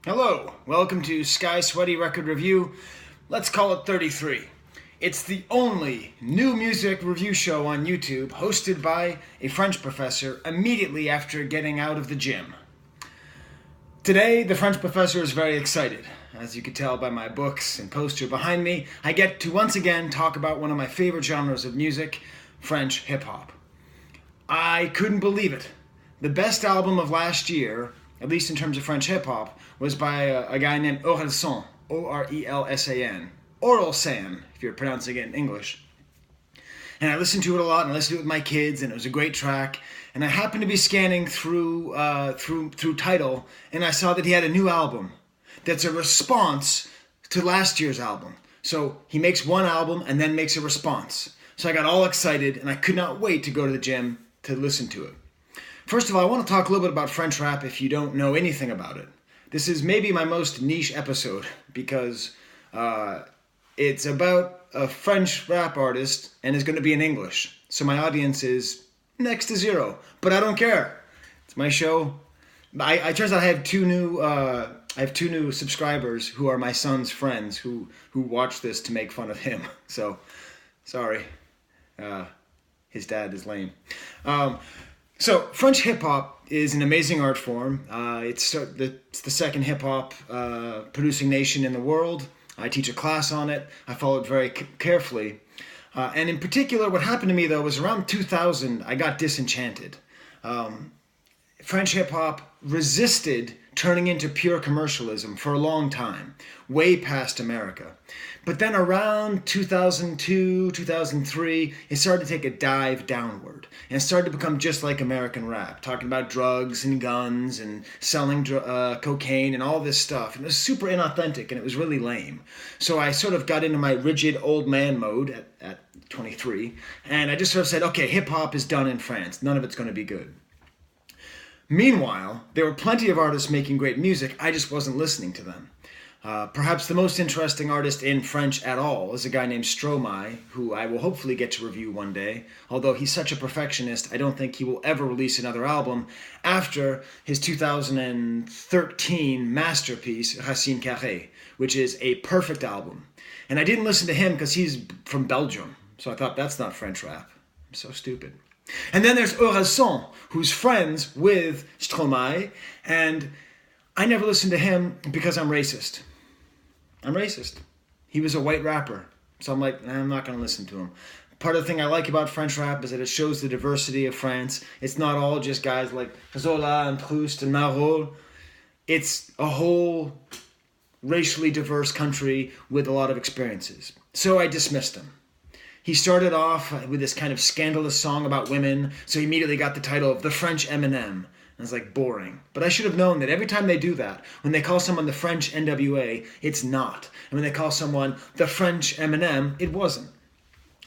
Hello, welcome to Skye Sweaty Record Review. Let's call it 33. It's the only new music review show on YouTube hosted by a French professor immediately after getting out of the gym. Today, the French professor is very excited. As you can tell by my books and poster behind me, I get to once again talk about one of my favorite genres of music, French hip-hop. I couldn't believe it. The best album of last year, at least in terms of French hip-hop, was by a guy named Orelsan, O-R-E-L-S-A-N. Orelsan, if you're pronouncing it in English. And I listened to it a lot, and I listened to it with my kids, and it was a great track. And I happened to be scanning through Tidal, and I saw that he had a new album that's a response to last year's album. So he makes one album and then makes a response. So I got all excited, and I could not wait to go to the gym to listen to it. First of all, I want to talk a little bit about French rap if you don't know anything about it. This is maybe my most niche episode because it's about a French rap artist and is going to be in English. So my audience is next to zero, but I don't care. It's my show. I turns out I have two new subscribers who are my son's friends who watch this to make fun of him. So sorry, his dad is lame. So French hip-hop is an amazing art form. It's the second hip-hop producing nation in the world. I teach a class on it. I follow it very carefully. And in particular, what happened to me, though, was around 2000, I got disenchanted. French hip-hop resisted turning into pure commercialism for a long time, way past America. But then around 2002, 2003, it started to take a dive downward and started to become just like American rap, talking about drugs and guns and selling cocaine and all this stuff. And it was super inauthentic and it was really lame. So I sort of got into my rigid old man mode at 23, and I just sort of said, okay, hip-hop is done in France. None of it's going to be good. Meanwhile, there were plenty of artists making great music. I just wasn't listening to them. Perhaps the most interesting artist in French at all is a guy named Skye, who I will hopefully get to review one day. Although he's such a perfectionist, I don't think he will ever release another album after his 2013 masterpiece, Racine Carrée, which is a perfect album. And I didn't listen to him because he's from Belgium, so I thought that's not French rap. I'm so stupid. And then there's Orelsan, who's friends with Skye, and I never listened to him because I'm racist. I'm racist. He was a white rapper, so I'm like, I'm not going to listen to him. Part of the thing I like about French rap is that it shows the diversity of France. It's not all just guys like Zola and Proust and Marot. It's a whole racially diverse country with a lot of experiences. So I dismissed him. He started off with this kind of scandalous song about women, so he immediately got the title of the French Eminem. I was like, boring. But I should have known that every time they do that, when they call someone the French NWA, it's not. And when they call someone the French Eminem, it wasn't.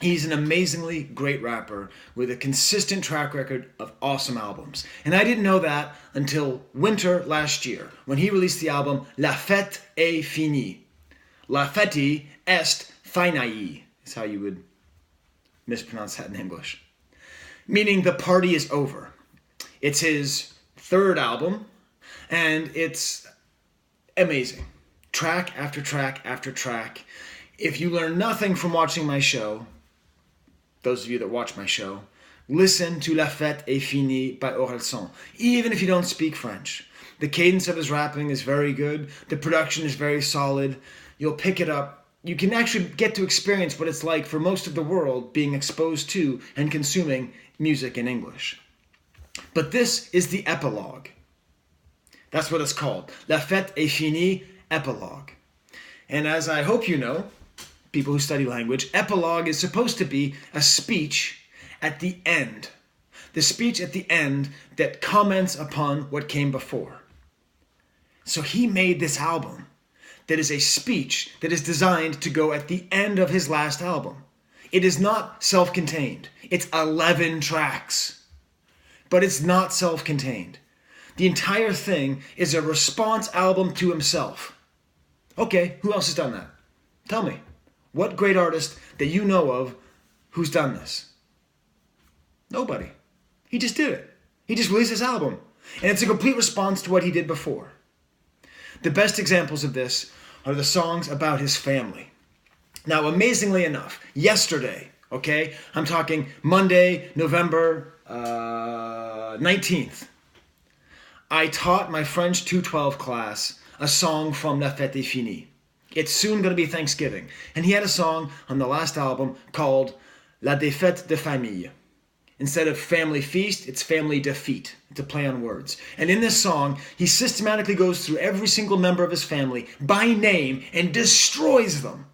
He's an amazingly great rapper with a consistent track record of awesome albums. And I didn't know that until winter last year, when he released the album La Fête Est Finie. La Fête Est Finie is how you would mispronounce that in English. Meaning the party is over. It's his third album, and it's amazing. Track after track after track. If you learn nothing from watching my show, those of you that watch my show, listen to La Fête Est Finie by Orelsan, even if you don't speak French. The cadence of his rapping is very good. The production is very solid. You'll pick it up. You can actually get to experience what it's like for most of the world being exposed to and consuming music in English. But this is the epilogue. That's what it's called. La Fête Est Finie, epilogue. And as I hope you know, people who study language, epilogue is supposed to be a speech at the end. The speech at the end that comments upon what came before. So he made this album that is a speech that is designed to go at the end of his last album. It is not self-contained. It's 11 tracks. But it's not self-contained. The entire thing is a response album to himself. Okay, who else has done that? Tell me. What great artist that you know of who's done this? Nobody. He just did it. He just released his album. And it's a complete response to what he did before. The best examples of this are the songs about his family. Now, amazingly enough, yesterday, okay, I'm talking Monday, November 19th, I taught my French 212 class a song from La Fête Est Finie. It's soon going to be Thanksgiving. And he had a song on the last album called La Défaite de Famille. Instead of family feast, it's family defeat. It's a play on words. And in this song, he systematically goes through every single member of his family by name and destroys them.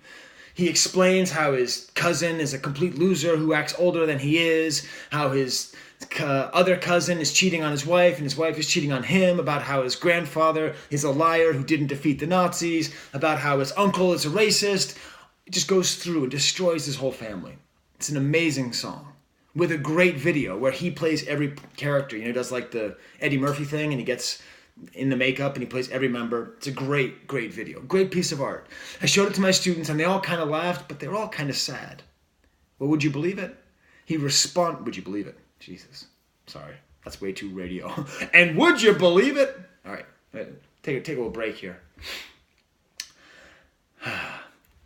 He explains how his cousin is a complete loser who acts older than he is, how his other cousin is cheating on his wife and his wife is cheating on him, about how his grandfather is a liar who didn't defeat the Nazis, about how his uncle is a racist. It just goes through and destroys his whole family. It's an amazing song with a great video where he plays every character. You know, he does like the Eddie Murphy thing and he gets in the makeup and he plays every member. It's a great, great video. Great piece of art. I showed it to my students and they all kind of laughed, but they were all kind of sad. Well, would you believe it? Would you believe it? Jesus. Sorry. That's way too radio. And would you believe it? All right. Take a little break here.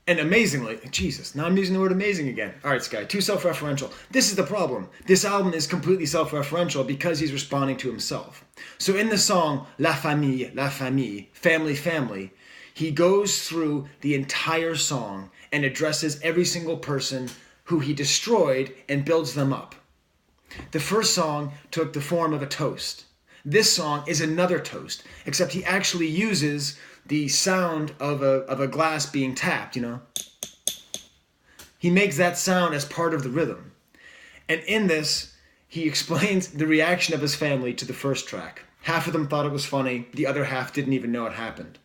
And amazingly, Jesus, now I'm using the word amazing again. All right, Skye, too self-referential. This is the problem. This album is completely self-referential because he's responding to himself. So in the song, La Famille, family, family, he goes through the entire song and addresses every single person who he destroyed and builds them up. The first song took the form of a toast. This song is another toast, except he actually uses the sound of a glass being tapped, you know. He makes that sound as part of the rhythm. And in this, he explains the reaction of his family to the first track. Half of them thought it was funny, the other half didn't even know it happened.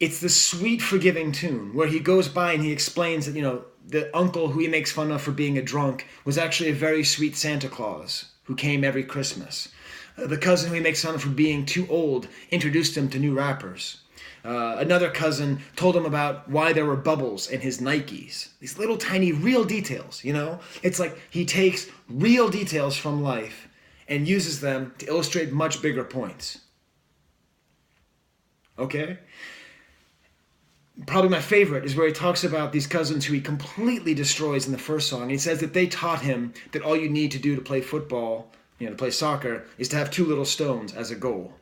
It's the sweet, forgiving tune where he goes by and he explains that, you know, the uncle who he makes fun of for being a drunk was actually a very sweet Santa Claus who came every Christmas. The cousin who he makes fun of for being too old introduced him to new rappers. Another cousin told him about why there were bubbles in his Nikes. These little tiny real details, you know? It's like he takes real details from life and uses them to illustrate much bigger points. Okay? Probably my favorite is where he talks about these cousins who he completely destroys in the first song. He says that they taught him that all you need to do to play football, you know, to play soccer, is to have two little stones as a goal.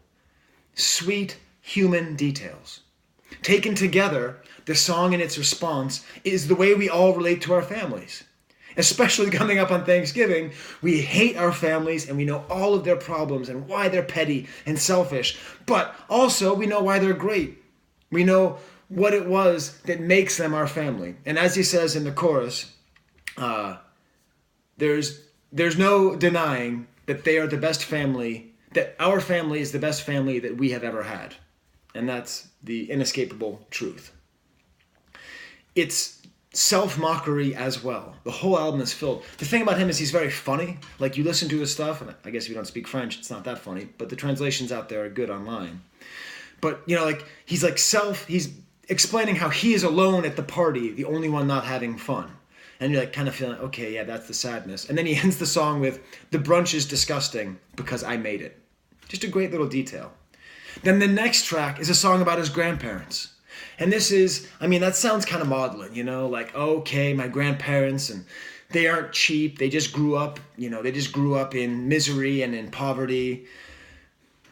Sweet human details. Taken together, the song and its response is the way we all relate to our families. Especially coming up on Thanksgiving, we hate our families and we know all of their problems and why they're petty and selfish. But also we know why they're great. We know what it was that makes them our family. And as he says in the chorus, there's no denying that they are the best family, that our family is the best family that we have ever had. And that's the inescapable truth. It's self-mockery as well. The whole album is filled. The thing about him is he's very funny. Like, you listen to his stuff, and I guess if you don't speak French, it's not that funny, but the translations out there are good online. But, you know, like, he's explaining how he is alone at the party, the only one not having fun. And you're like kind of feeling, okay, yeah, that's the sadness. And then he ends the song with, the brunch is disgusting because I made it. Just a great little detail. Then the next track is a song about his grandparents. And this is, I mean, that sounds kind of maudlin, you know, like, okay, my grandparents, and they aren't cheap. They just grew up, you know, in misery and in poverty.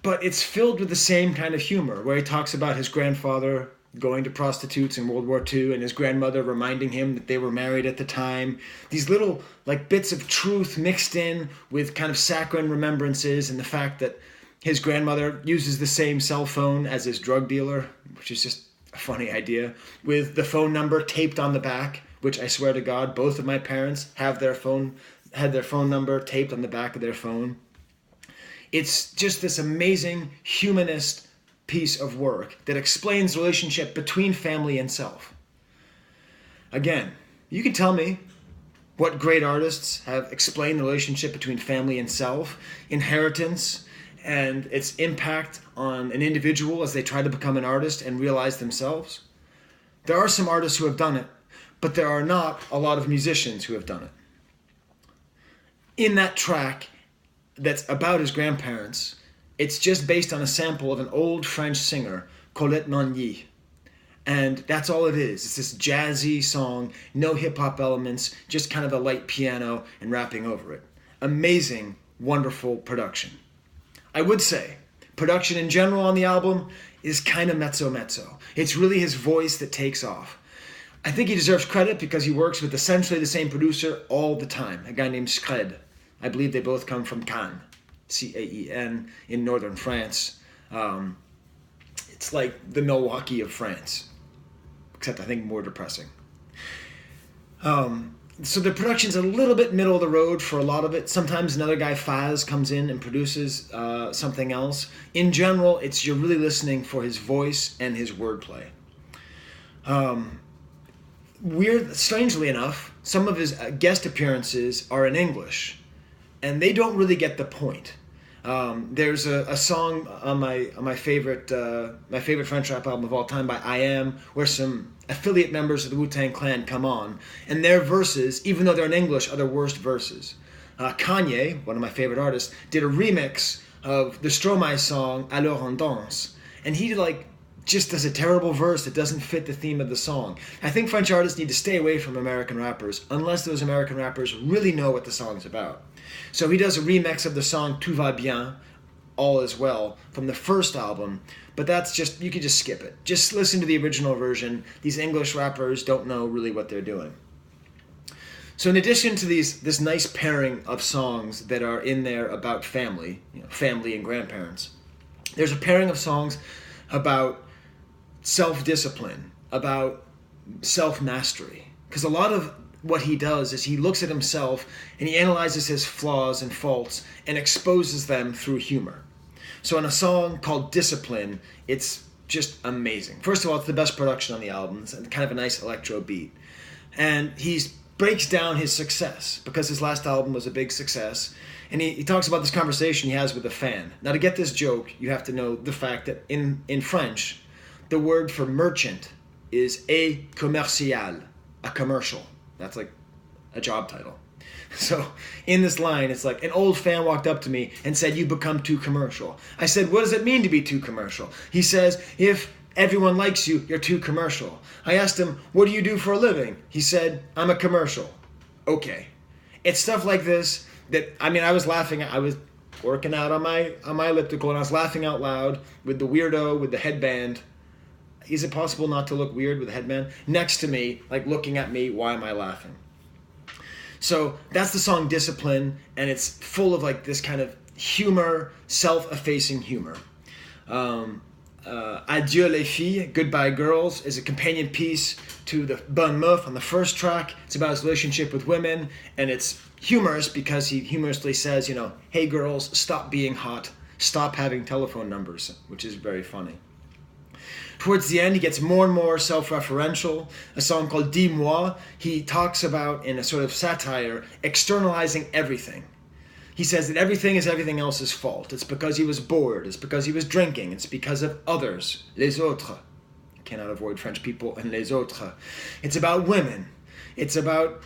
But it's filled with the same kind of humor where he talks about his grandfather going to prostitutes in World War II and his grandmother reminding him that they were married at the time. These little like bits of truth mixed in with kind of saccharine remembrances, and the fact that his grandmother uses the same cell phone as his drug dealer, which is just a funny idea, with the phone number taped on the back, which I swear to God, both of my parents had their phone number taped on the back of their phone. It's just this amazing humanist piece of work that explains the relationship between family and self. Again, you can tell me what great artists have explained the relationship between family and self, inheritance, and its impact on an individual as they try to become an artist and realize themselves. There are some artists who have done it, but there are not a lot of musicians who have done it. In that track that's about his grandparents, It's just based on a sample of an old French singer, Colette Magny. And that's all it is. It's this jazzy song, no hip-hop elements, just kind of a light piano and rapping over it. Amazing, wonderful production. I would say, production in general on the album is kind of mezzo-mezzo. It's really his voice that takes off. I think he deserves credit because he works with essentially the same producer all the time, a guy named Skye. I believe they both come from Caen, C-A-E-N, in northern France. It's like the Milwaukee of France, except I think more depressing. So the production's a little bit middle of the road for a lot of it. Sometimes another guy, Faz, comes in and produces something else. In general, you're really listening for his voice and his wordplay. Strangely enough, some of his guest appearances are in English, and they don't really get the point. There's a song on my favorite French rap album of all time by I Am, where some affiliate members of the Wu-Tang Clan come on, and their verses, even though they're in English, are the worst verses. Kanye, one of my favorite artists, did a remix of the Stromae song Alors on danse, and he just does a terrible verse that doesn't fit the theme of the song. I think French artists need to stay away from American rappers unless those American rappers really know what the song's about. So he does a remix of the song Tout va bien, All is Well, from the first album, but you could just skip it. Just listen to the original version. These English rappers don't know really what they're doing. So in addition to this nice pairing of songs that are in there about family, family and grandparents, there's a pairing of songs about self-discipline, about self-mastery. Because a lot of what he does is he looks at himself and he analyzes his flaws and faults and exposes them through humor. So in a song called Discipline, it's just amazing. First of all, it's the best production on the album. It's kind of a nice electro beat. And he breaks down his success because his last album was a big success. And he talks about this conversation he has with a fan. Now, to get this joke, you have to know the fact that in French, the word for merchant is a commercial, a commercial. That's like a job title. So in this line, it's like an old fan walked up to me and said, "You become too commercial." I said, "What does it mean to be too commercial?" He says, "If everyone likes you, you're too commercial." I asked him, "What do you do for a living?" He said, "I'm a commercial." Okay. It's stuff like this that, I was laughing. I was working out on my elliptical and I was laughing out loud with the weirdo with the headband. Is it possible not to look weird with a headband? Next to me, looking at me, why am I laughing? So that's the song Discipline, and it's full of this kind of humor, self-effacing humor. Adieu les filles, Goodbye Girls is a companion piece to the Bonne Meuf on the first track. It's about his relationship with women, and it's humorous because he humorously says, "Hey girls, stop being hot, stop having telephone numbers," which is very funny. Towards the end, he gets more and more self-referential. A song called Dis-moi, he talks about, in a sort of satire, externalizing everything. He says that everything is everything else's fault. It's because he was bored. It's because he was drinking. It's because of others. Les autres. Cannot avoid French people and les autres. It's about women. It's about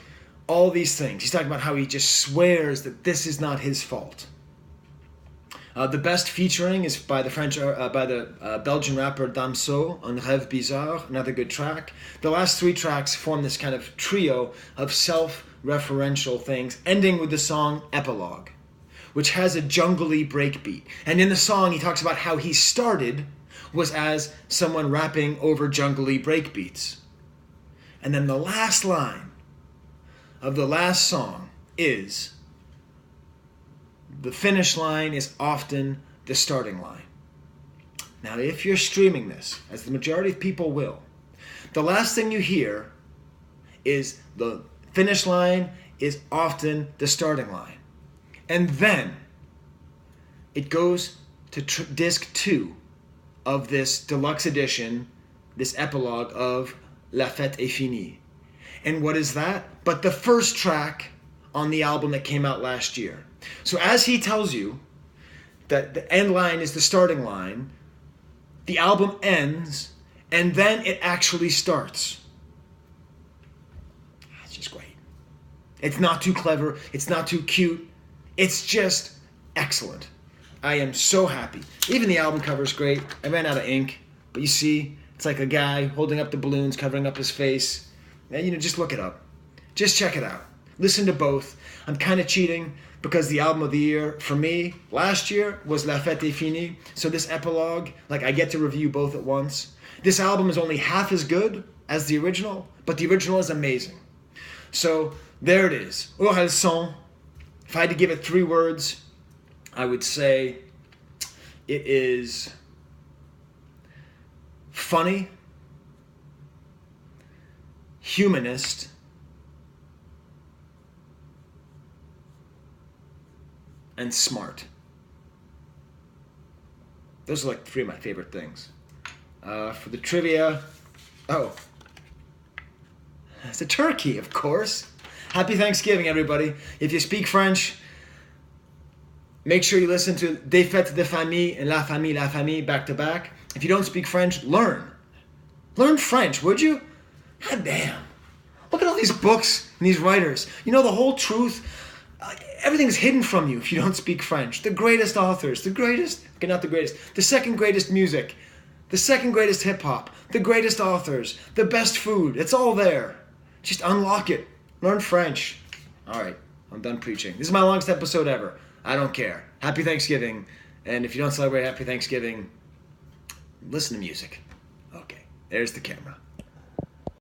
all these things. He's talking about how he just swears that this is not his fault. The best featuring is by the Belgian rapper Damso on Rêve Bizarre, another good track. The last three tracks form this kind of trio of self-referential things, ending with the song Epilogue, which has a jungly breakbeat. And in the song, he talks about how he started was as someone rapping over jungly breakbeats. And then the last line of the last song is, "The finish line is often the starting line." Now, if you're streaming this, as the majority of people will, the last thing you hear is the finish line is often the starting line. And then it goes to disc 2 of this deluxe edition, this epilogue of La Fête Est Finie. And what is that? But the first track on the album that came out last year. So as he tells you that the end line is the starting line, the album ends, and then it actually starts. It's just great. It's not too clever. It's not too cute. It's just excellent. I am so happy. Even the album cover is great. I ran out of ink, but you see, it's like a guy holding up the balloons, covering up his face. And, just look it up. Just check it out. Listen to both. I'm kind of cheating because the album of the year for me last year was La Fête Est Finie. So this epilogue, I get to review both at once. This album is only half as good as the original, but the original is amazing. So there it is. Orelsan. If I had to give it 3 words, I would say it is funny, humanist, and smart. Those are 3 of my favorite things. For the trivia, it's a turkey, of course. Happy Thanksgiving, everybody. If you speak French, make sure you listen to Des Fêtes de Famille and La Famille back to back. If you don't speak French, learn. Learn French, would you? God damn. Look at all these books and these writers. You know the whole truth. Everything's hidden from you if you don't speak French. The greatest authors, the second greatest music, the second greatest hip-hop, the greatest authors, the best food. It's all there. Just unlock it. Learn French. All right, I'm done preaching. This is my longest episode ever. I don't care. Happy Thanksgiving. And if you don't celebrate Happy Thanksgiving, listen to music. Okay, there's the camera.